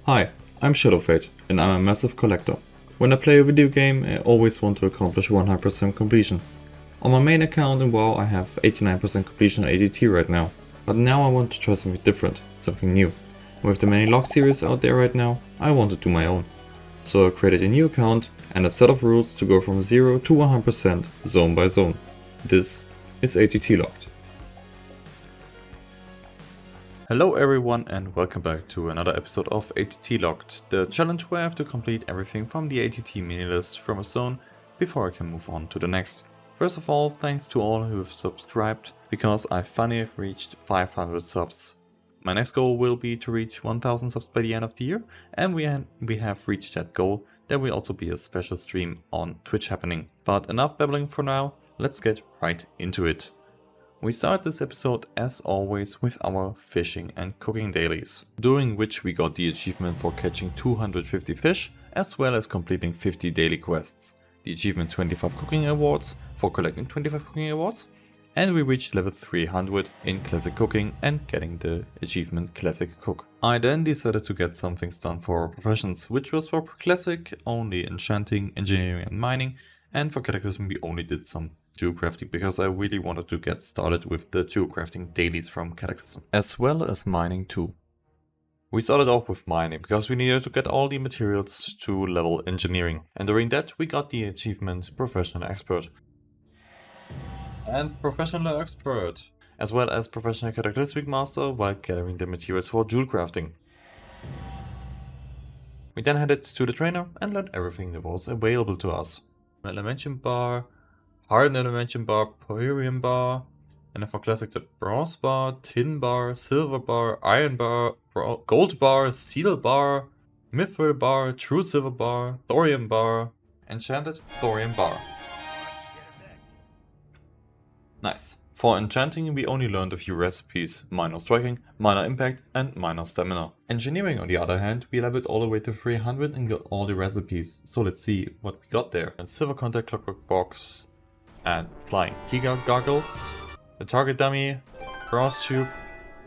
Hi, I'm Shadowfate, and I'm a massive collector. When I play a video game, I always want to accomplish 100% completion. On my main account in WoW I have 89% completion on ATT right now, but now I want to try something different, something new. And with the many lock series out there right now, I want to do my own. So I created a new account and a set of rules to go from 0 to 100% zone by zone. This is ATT Locked. Hello everyone and welcome back to another episode of ATT Locked, the challenge where I have to complete everything from the ATT mini list from a zone before I can move on to the next. First of all, thanks to all who have subscribed, because I finally have reached 500 subs. My next goal will be to reach 1000 subs by the end of the year, and we have reached that goal. There will also be a special stream on Twitch happening. But enough babbling for now, let's get right into it. We start this episode as always with our fishing and cooking dailies, during which we got the achievement for catching 250 fish, as well as completing 50 daily quests, the achievement 25 cooking awards for collecting 25 cooking awards, and we reached level 300 in classic cooking and getting the achievement classic cook. I then decided to get some things done for our professions, which was for classic only enchanting, engineering and mining, and for cataclysm we only did some jewel crafting because I really wanted to get started with the jewel crafting dailies from Cataclysm, as well as mining too. We started off with mining because we needed to get all the materials to level engineering, and during that we got the achievement Professional Expert. And Professional Expert, as well as Professional Cataclysmic Master while gathering the materials for jewel crafting. We then headed to the trainer and learned everything that was available to us. Elementation bar, Hardened Elementation bar, Pyrrhium bar, and then for classic the bronze bar, tin bar, silver bar, iron bar, gold bar, steel bar, mithril bar, true silver bar, thorium bar, enchanted thorium bar. Nice. For enchanting we only learned a few recipes: minor striking, minor impact and minor stamina. Engineering on the other hand, we leveled all the way to 300 and got all the recipes, so let's see what we got there. And silver contact clockwork box, and flying tiger goggles, the target dummy, cross tube,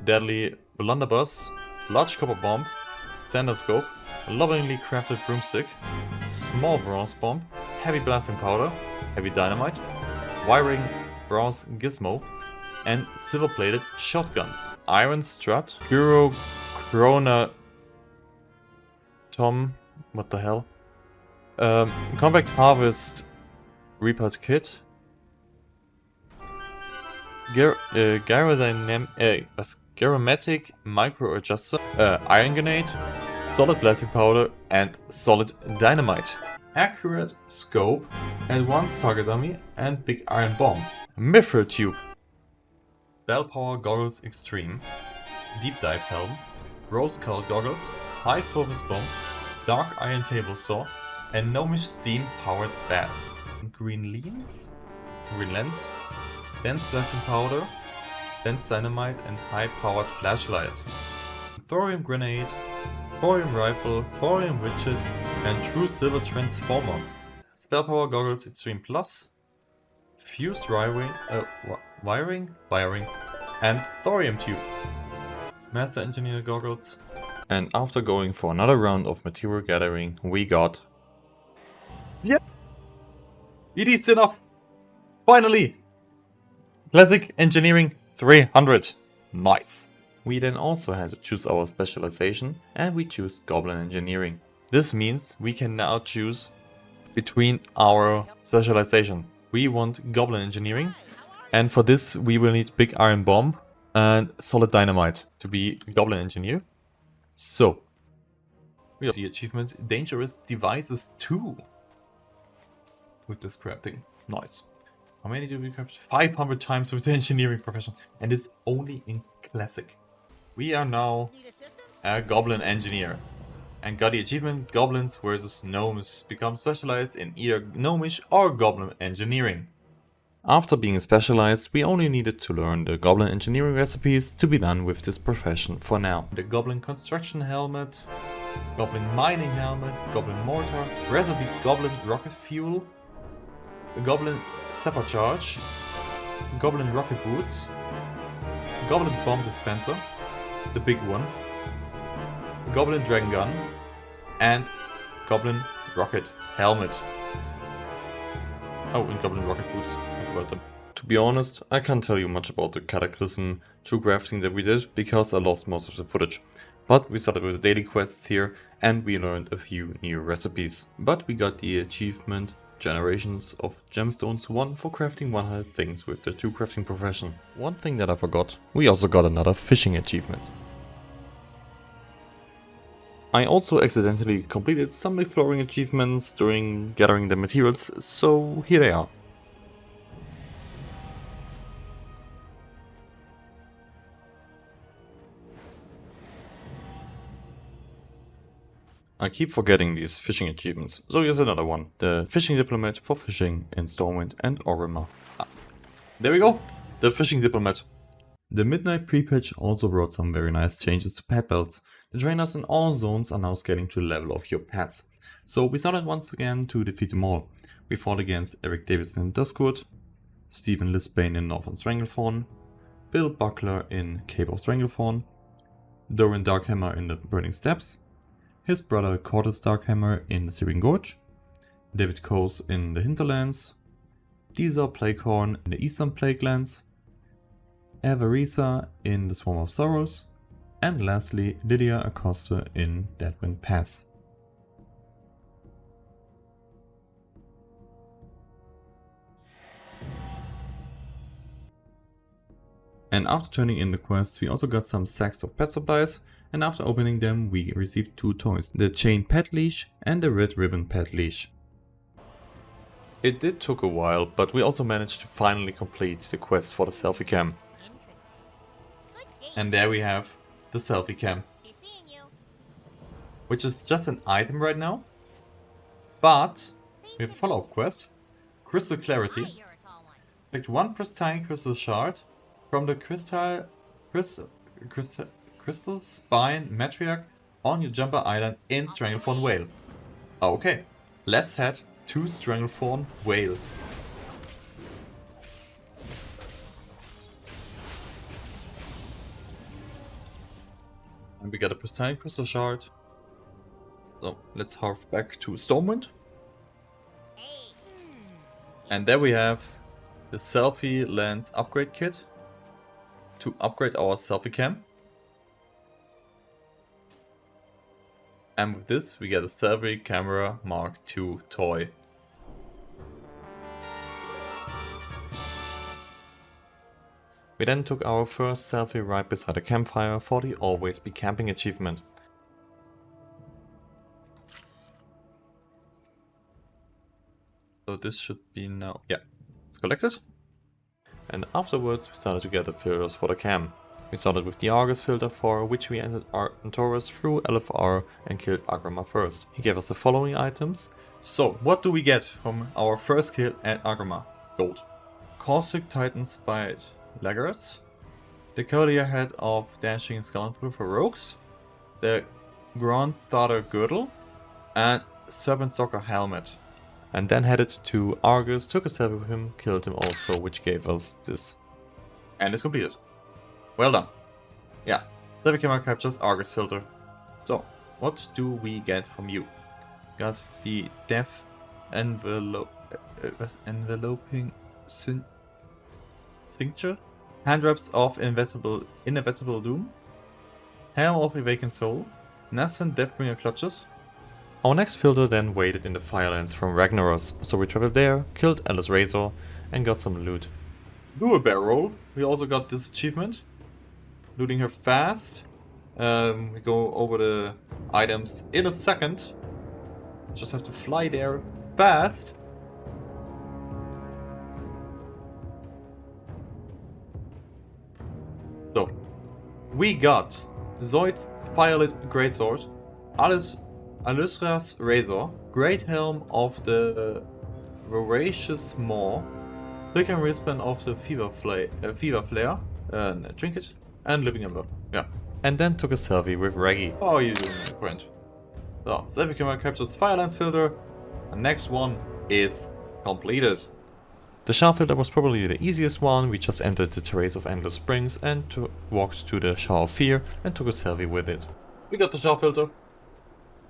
deadly blunderbuss, large copper bomb, sander scope, a lovingly crafted broomstick, small bronze bomb, heavy blasting powder, heavy dynamite, wiring bronze gizmo, and silver plated shotgun, iron strut, Euro Krona Tom, what the hell, compact harvest repart kit, Gyromatic micro adjuster, iron grenade, solid blasting powder, and solid dynamite, accurate scope, advanced target dummy, and big iron bomb, mithril tube, bell power goggles extreme, deep dive helm, rose colored goggles, high explosive bomb, dark iron table saw, and gnomish steam powered bat, green lens, dense blasting powder, dense dynamite and high-powered flashlight, thorium grenade, thorium rifle, thorium widget, and true silver transformer, spell power goggles extreme plus, fused wiring, and thorium tube, master engineer goggles. And after going for another round of material gathering, we got... Yep! It is enough! Finally! Classic Engineering 300. Nice. We then also had to choose our specialization, and we choose Goblin Engineering. This means we can now choose between our specialization. We want Goblin Engineering, and for this we will need Big Iron Bomb and Solid Dynamite to be Goblin Engineer. So, we have the achievement Dangerous Devices 2 with this crafting. Nice. How many do we craft? 500 times with the engineering profession, and it's only in classic. We are now a goblin engineer and got the achievement Goblins vs Gnomes. Become specialized in either gnomish or goblin engineering. After being specialized, we only needed to learn the goblin engineering recipes to be done with this profession for now. The goblin construction helmet, goblin mining helmet, goblin mortar, recipe goblin rocket fuel, the goblin sapper charge, goblin rocket boots, goblin bomb dispenser, the big one, Goblin Dragon Gun, and Goblin Rocket Helmet. Oh, and Goblin Rocket Boots, I forgot them. To be honest, I can't tell you much about the Cataclysm true crafting that we did, because I lost most of the footage. But we started with the daily quests here, and we learned a few new recipes. But we got the achievement Generations of Gemstones 1 for crafting 100 things with the true crafting profession. One thing that I forgot, we also got another fishing achievement. I also accidentally completed some exploring achievements during gathering the materials, so here they are. I keep forgetting these fishing achievements, so here's another one. The Fishing Diplomat for fishing in Stormwind and Orgrimmar. There we go! The Fishing Diplomat. The Midnight Pre-patch also brought some very nice changes to pet belts. The trainers in all zones are now scaling to the level of your pets. So we started once again to defeat them all. We fought against Eric Davidson in Duskwood, Stephen Lisbane in Northern Stranglethorn, Bill Buckler in Cave of Stranglethorn, Doran Darkhammer in the Burning Steppes, his brother Cortus Darkhammer in the Syrian Gorge, David Coase in the Hinterlands, Dizar Plaguehorn in the Eastern Plaguelands, Avarisa in the Swarm of Sorrows, and lastly Lydia Acosta in Deadwind Pass. And after turning in the quests, we also got some sacks of pet supplies, and after opening them we received two toys, the chain pet leash and the red ribbon pet leash. It did took a while, but we also managed to finally complete the quest for the selfie cam. And there we have the selfie cam, which is just an item right now, but we have a follow-up quest, Crystal Clarity. Collect one pristine crystal shard from the Crystal Spine Matriarch on your Jumper Island in Stranglethorn Vale. Okay, let's head to Stranglethorn Vale. And we got a pristine crystal shard. So let's hark back to Stormwind. And there we have the selfie lens upgrade kit to upgrade our selfie cam. And with this we get a selfie camera Mark II toy. We then took our first selfie right beside a campfire for the Always Be Camping achievement. So this should be now, yeah, it's collected. And afterwards we started to get the filters for the cam. We started with the Argus filter, for which we entered Antorus through LFR and killed Orgrimmar first. He gave us the following items. So what do we get from our first kill at Orgrimmar? Gold. Caustic Titan Spite Laggers, the Cavalier Head of Dashing Skeleton for Rogues, the Grand Thother Girdle, and Serpent Stalker Helmet. And then headed to Argus, took a selfie with him, killed him also, which gave us this. And it's completed. Well done. Yeah, selfie camera captures Argus filter. So, what do we get from you? Got the Death Enveloping Cincture, Hand Wraps of Inevitable Doom, Helm of Awakened Soul, Nascent Deathbringer Clutches. Our next filter then waited in the Firelands from Ragnaros, so we traveled there, killed Alice Razor, and got some loot. Do a barrel roll. We also got this achievement, looting her fast. We go over the items in a second. Just have to fly there fast. So, we got Zoid's Firelit Greatsword, Alysra's Razor, Great Helm of the Voracious Maw, Flickering Wristband of the Fever Flare, Trinket, and Living Emblem. Yeah. And then took a selfie with Reggie. How are you doing, my friend? So, selfie camera captures Firelands filter. The next one is completed. The Shah filter was probably the easiest one. We just entered the Terrace of Endless Springs and walked to the Shah of Fear and took a selfie with it. We got the shower filter.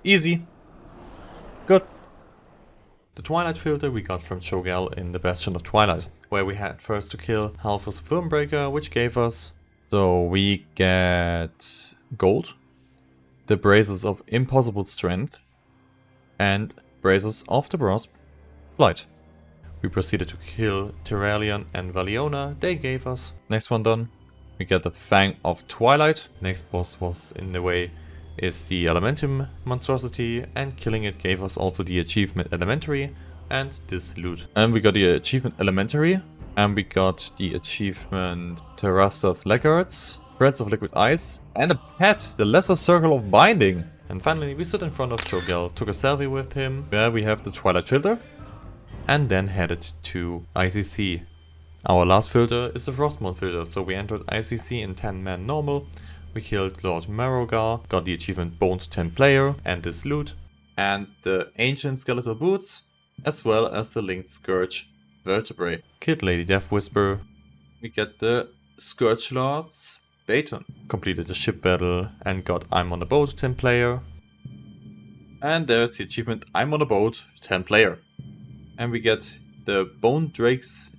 Easy. Good. The Twilight filter we got from Cho'Gall in the Bastion of Twilight, where we had first to kill Halphus Filmbreaker, which gave us... So we get gold, the Braces of Impossible Strength, and Braces of the Brass Flight. We proceeded to kill Terralion and Valiona, they gave us. Next one done. We get the Fang of Twilight. The next boss was in the way is the Elementum monstrosity, and killing it gave us also the achievement Elementary and this loot. And we got the achievement Elementary, and we got the achievement Terrasta's Laggards, Threads of Liquid Ice, and a pet, the Lesser Circle of Binding. And finally we stood in front of Cho'Gall, took a selfie with him, where we have the Twilight filter, and then headed to ICC. Our last filter is the Frostmourne filter, so we entered ICC in 10-man normal. We killed Lord Marrogar, got the achievement Boned 10 Player and this loot, and the Ancient Skeletal Boots, as well as the Linked Scourge Vertebrae. Killed Lady Death Whisper. We get the Scourge Lord's Baton. Completed the ship battle and got I'm on a Boat 10 Player. And there's the achievement I'm on a Boat 10 Player. And we get the Bone Drake's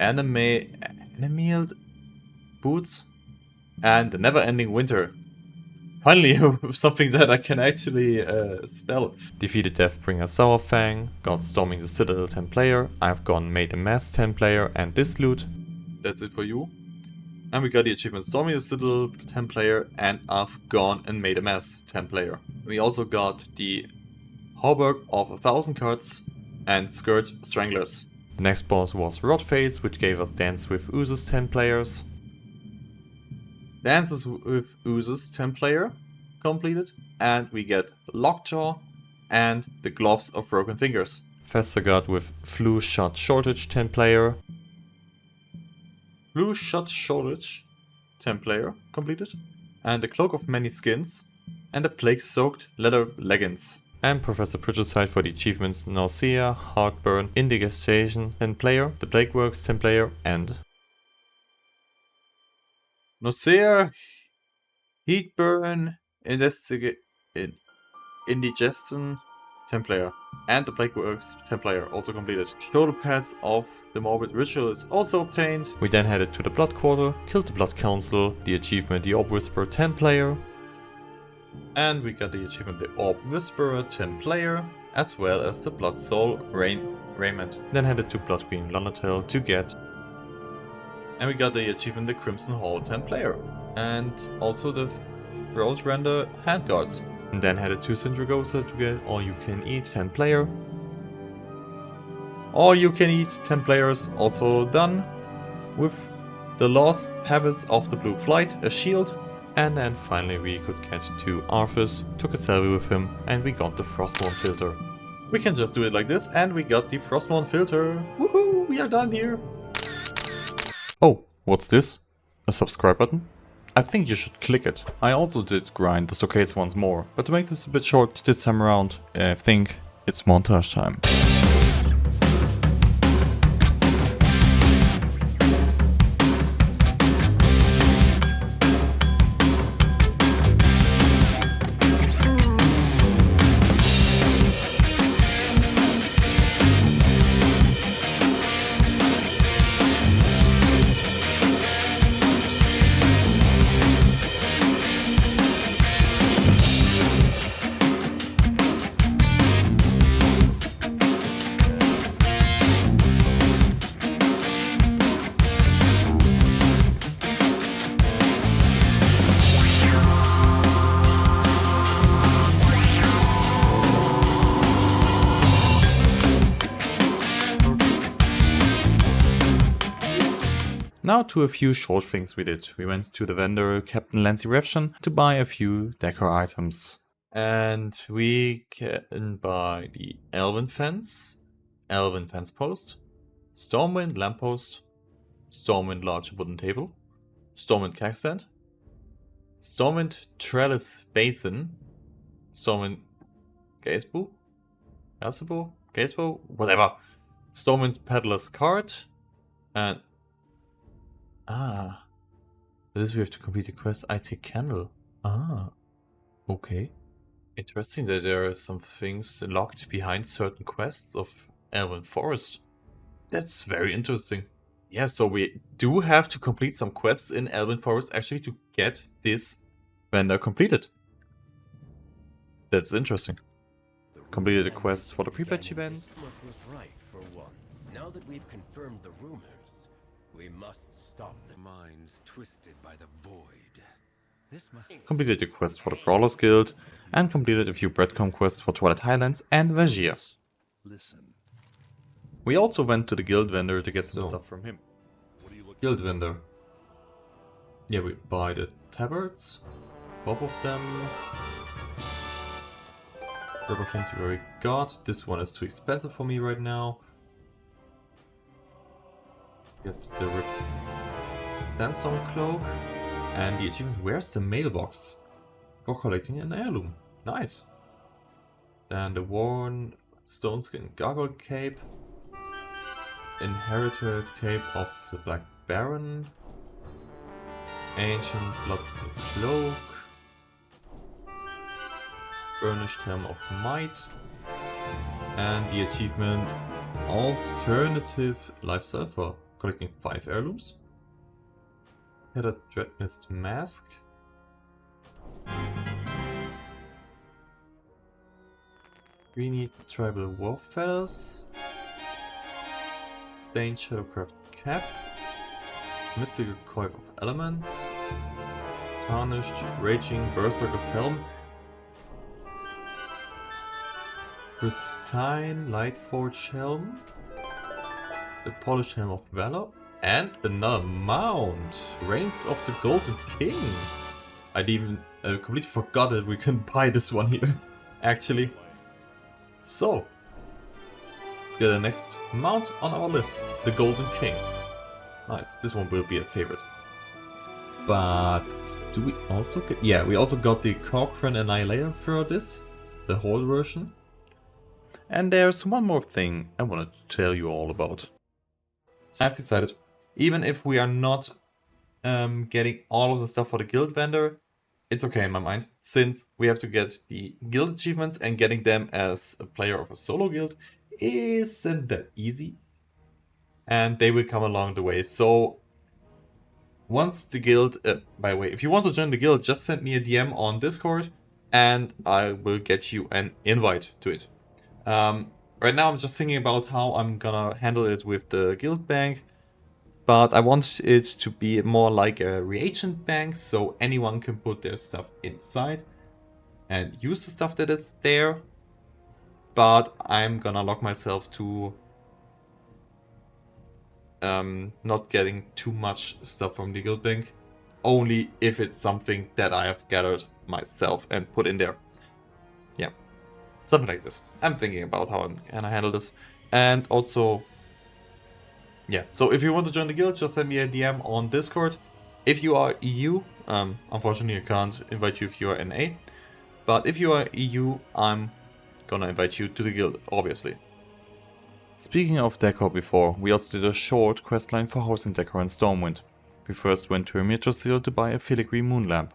Animaled Boots and the Never Ending Winter. Finally, something that I can actually spell. Defeated Deathbringer Sourfang, got Storming the Citadel 10 Player, I've gone Made a Mess 10 Player and this loot. That's it for you. And we got the achievement Storming the Citadel 10 Player and I've gone and Made a Mess 10 Player. We also got the Hauberk of 1000 Cards and Scourge Stranglers. The next boss was Rotface, which gave us Dance with Oozes 10 players. Dances with Oozes 10 player completed. And we get Lockjaw and the Gloves of Broken Fingers. Festerguard with Flu Shot Shortage 10 player. Flu Shot Shortage 10 player completed. And the Cloak of Many Skins. And the Plague Soaked Leather Leggings. And Professor Pritchard for the achievements Nausea, Heartburn, Indigestion 10 player, the Plagueworks 10 player, and Nausea, Heatburn, Indigestion 10 player, and the Plagueworks 10 player also completed. Shoulder pads of the Morbid Ritual is also obtained. We then headed to the Blood Quarter, killed the Blood Council, the achievement The Orb Whisperer 10 player. And we got the achievement The Orb Whisperer 10 player, as well as the Blood Soul Raiment. Then headed to Blood Queen Lonatel to get. And we got the achievement The Crimson Hall 10 player. And also the Rose Render Handguards. And then headed to Sindragosa to get All You Can Eat 10 player. All You Can Eat 10 players also done. With the Lost Habits of the Blue Flight, a shield. And then finally we could get to Arthas, took a selfie with him, and we got the Frostmourne filter. We can just do it like this, and we got the Frostmourne filter. Woohoo! We are done here! Oh, what's this? A subscribe button? I think you should click it. I also did grind the stockades once more, but to make this a bit short this time around, I think it's montage time. Now to a few short things we did. We went to the vendor Captain Lancy Revshan to buy a few decor items. And we can buy the Elven Fence Post, Stormwind Lamppost, Stormwind Large Wooden Table, Stormwind Keg Stand, Stormwind Trellis Basin, Stormwind Gazebo, whatever, Stormwind Peddler's Cart, and this we have to complete the quest I Take Candle. Okay. Interesting that there are some things locked behind certain quests of Elven Forest. That's very interesting. Yeah, so we do have to complete some quests in Elven Forest actually to get this vendor completed. That's interesting. Completed the quest for the pre-patch event. Was right for one. Now that we've confirmed the rumors, we must stop the minds twisted by the void. This must Completed the quest for the Brawlers Guild, and completed a few breadcrumb quests for Twilight Highlands and Vajir. Listen. We also went to the guild vendor to get some stuff from him. Guild vendor. Yeah, we buy the tabards, both of them. Rubber candy we already got. This one is too expensive for me right now. Get the ripped sandstone cloak and the achievement. Where's the mailbox for collecting an heirloom? Nice. Then the worn stone skin gargoyle cape, inherited cape of the Black Baron, ancient blood cloak, burnished helm of might, and the achievement alternative lifestyle for collecting 5 heirlooms. Had a Dreadmist mask. We need tribal war feathers. Stained Shadowcraft cap. Mystical coif of elements. Tarnished raging berserker's helm. Pristine Lightforge helm. The polished helm of valor. And another mount. Reigns of the Golden King. I'd even completely forgot that we can buy this one here, actually. So, let's get the next mount on our list. The Golden King. Nice, this one will be a favorite. But do we also get... Yeah, we also got the Cochrane Annihilator for this. The whole version. And there's one more thing I want to tell you all about. So I've decided, even if we are not getting all of the stuff for the guild vendor, it's okay in my mind, since we have to get the guild achievements and getting them as a player of a solo guild isn't that easy. And they will come along the way. So once the guild, by the way, if you want to join the guild, just send me a DM on Discord and I will get you an invite to it. Right now I'm just thinking about how I'm gonna handle it with the guild bank. But I want it to be more like a reagent bank, so anyone can put their stuff inside and use the stuff that is there. But I'm gonna lock myself to not getting too much stuff from the guild bank. Only if it's something that I have gathered myself and put in there. Yeah, something like this. I'm thinking about how I'm gonna handle this. And also... yeah, so if you want to join the guild, just send me a DM on Discord. If you are EU, unfortunately I can't invite you if you are NA. But if you are EU, I'm gonna invite you to the guild, obviously. Speaking of Decor before, we also did a short questline for housing Decor in Stormwind. We first went to a Metrosil to buy a filigree moon lamp.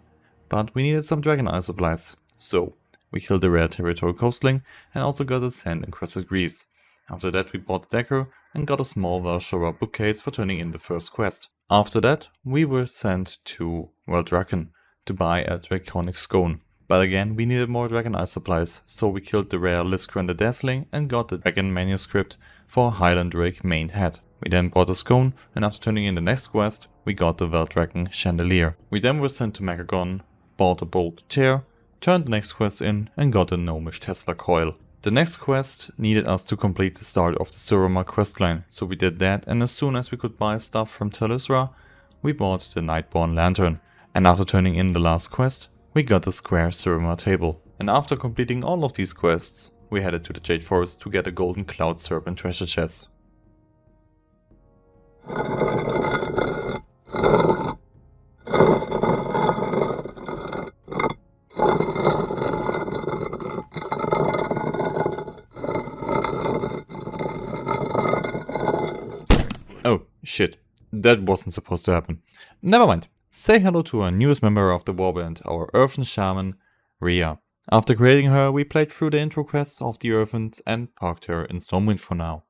But we needed some dragon eye supplies. So, we killed a rare territorial coastling and also got a sand encrusted greaves. After that we bought the Decor and got a small Valshara bookcase for turning in the first quest. After that, we were sent to Draken to buy a draconic scone. But again, we needed more dragon eye supplies, so we killed the rare Liskran the Dazzling and got the dragon manuscript for Highland Drake main head. We then bought a scone, and after turning in the next quest, we got the Veldraken chandelier. We then were sent to Megagon, bought a bolt chair, turned the next quest in, and got a gnomish Tesla coil. The next quest needed us to complete the start of the Surama questline, so we did that, and as soon as we could buy stuff from Talisra, we bought the Nightborn lantern. And after turning in the last quest, we got the square Surama table. And after completing all of these quests, we headed to the Jade Forest to get a golden cloud serpent treasure chest. Oh, shit. That wasn't supposed to happen. Never mind. Say hello to our newest member of the Warband, our Earthen Shaman, Rhea. After creating her, we played through the intro quests of the Earthens and parked her in Stormwind for now.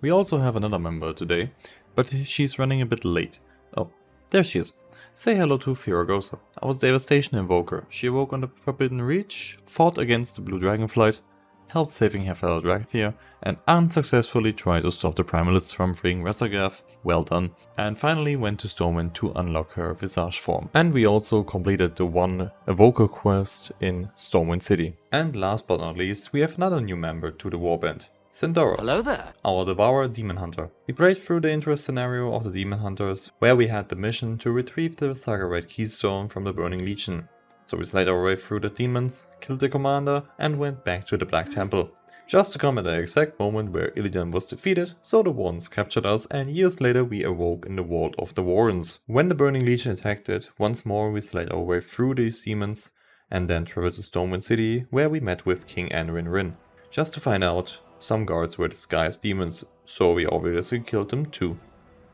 We also have another member today, but she's running a bit late. Oh, there she is. Say hello to Firagosa, our Devastation Invoker. She awoke on the Forbidden Reach, fought against the Blue Dragonflight, helped saving her fellow Dragthier, and unsuccessfully tried to stop the Primalists from freeing Resagath, well done, and finally went to Stormwind to unlock her Visage form. And we also completed the one Evoker quest in Stormwind City. And last but not least, we have another new member to the Warband. Sindoros, Hello there. Our Devourer Demon Hunter. We played through the intro scenario of the Demon Hunters, where we had the mission to retrieve the Saga Red Keystone from the Burning Legion. So we slayed our way through the demons, killed the commander, and went back to the Black Temple. Just to come at the exact moment where Illidan was defeated, so the Wardens captured us, and years later we awoke in the Vault of the Warrens. When the Burning Legion attacked it, once more we slayed our way through these demons, and then traveled to Stormwind City, where we met with King Anduin Wrynn. Just to find out, some guards were disguised demons, so we obviously killed them too.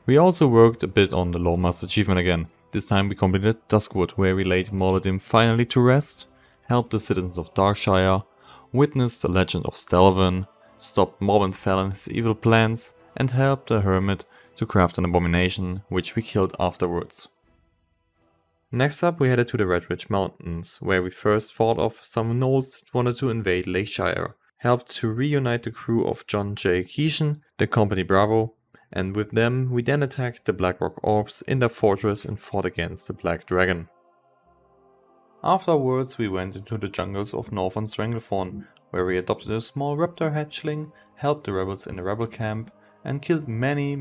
We also worked a bit on the Lawmaster achievement again. This time we completed Duskwood, where we laid Moradin finally to rest, helped the citizens of Darkshire, witnessed the legend of Stelvin, stopped Morbin Fell and his evil plans, and helped the Hermit to craft an abomination, which we killed afterwards. Next up we headed to the Red Ridge Mountains, where we first fought off some gnolls that wanted to invade Lakeshire, helped to reunite the crew of John J. Keeshan, the Company Bravo, and with them we then attacked the Blackrock Orbs in their fortress and fought against the Black Dragon. Afterwards we went into the jungles of Northern Stranglethorn, where we adopted a small raptor hatchling, helped the rebels in the rebel camp, and killed many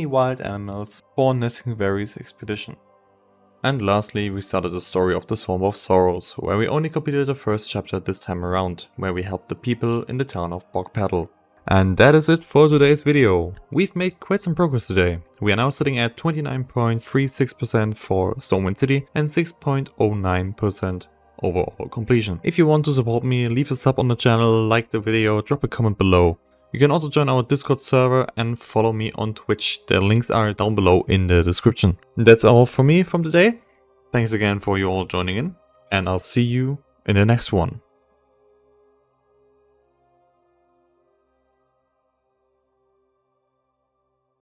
wild animals for Nesting Vary's expedition. And lastly, we started the story of the Swamp of Sorrows, where we only completed the first chapter this time around, where we helped the people in the town of Bogpaddle. And that is it for today's video. We've made quite some progress today. We are now sitting at 29.36% for Stormwind City and 6.09% overall completion. If you want to support me, leave a sub on the channel, like the video, drop a comment below. You can also join our Discord server and follow me on Twitch. The links are down below in the description. That's all for me from today. Thanks again for you all joining in, and I'll see you in the next one.